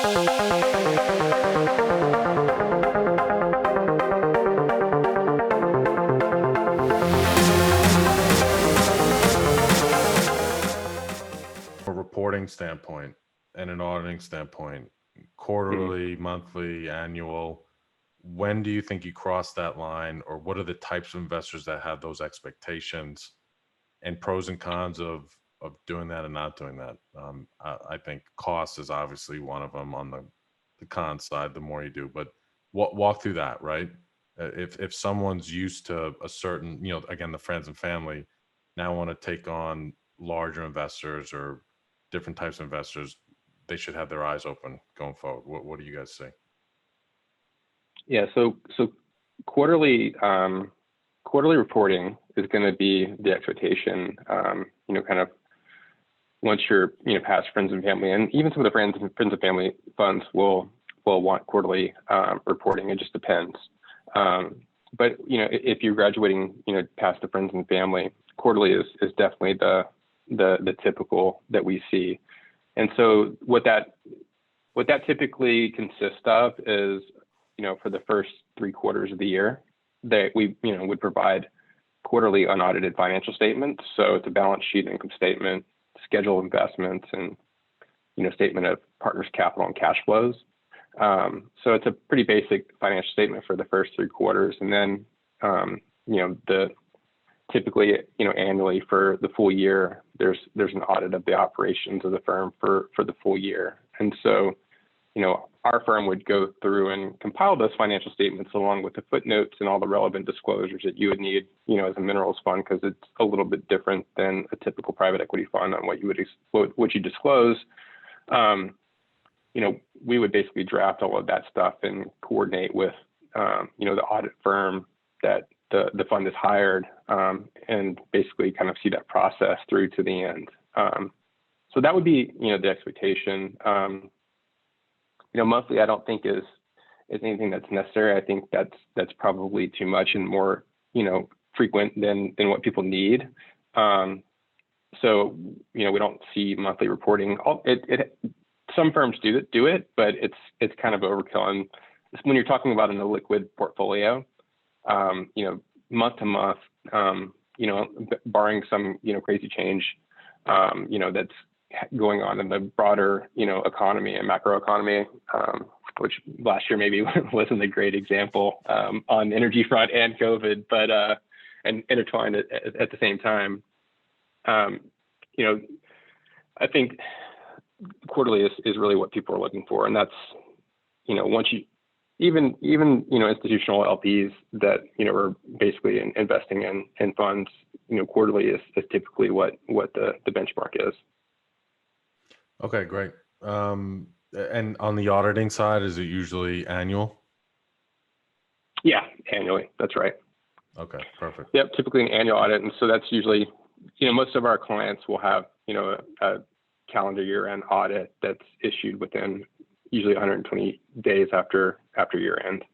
a reporting standpoint and an auditing standpoint, quarterly, monthly, annual, when do you think you cross that line, or what are the types of investors that have those expectations, and pros and cons of doing that and not doing that? I think cost is obviously one of them on the con side, the more you do, but walk through that, right? If someone's used to a certain, again, the friends and family now want to take on larger investors or different types of investors, they should have their eyes open going forward. What do you guys see? Yeah, so quarterly reporting is going to be the expectation. Kind of once you're past friends and family, and even some of the friends and family funds will want quarterly reporting. It just depends. But if you're graduating past the friends and family, quarterly is definitely the typical that we see. And so what that typically consists of is, for the first 3 quarters of the year, that we would provide quarterly unaudited financial statements. So it's a balance sheet, income statement, schedule of investments, and statement of partners' capital and cash flows. So it's a pretty basic financial statement for the first 3 quarters, and then typically annually for the full year, there's an audit of the operations of the firm for the full year. And so our firm would go through and compile those financial statements along with the footnotes and all the relevant disclosures that you would need, as a minerals fund, because it's a little bit different than a typical private equity fund on what you disclose. We would basically draft all of that stuff and coordinate with, the audit firm that the fund is hired, and basically kind of see that process through to the end. So that would be, the expectation. Monthly, I don't think is anything that's necessary. I think that's probably too much and more, frequent than what people need. So, we don't see monthly reporting. Some firms do it, but it's kind of overkill. And when you're talking about an illiquid portfolio, month to month, barring some, crazy change, that's going on in the broader, economy and macroeconomy, which last year maybe wasn't a great example on the energy front and COVID, but and intertwined at the same time. I think quarterly is really what people are looking for, and that's once you even institutional LPs that are basically investing in funds, quarterly is typically what the benchmark is. Okay, great. And on the auditing side, is it usually annual? Yeah, annually. That's right. Okay, perfect. Yep, typically an annual audit. And so that's usually, most of our clients will have, a calendar year-end audit that's issued within usually 120 days after year-end.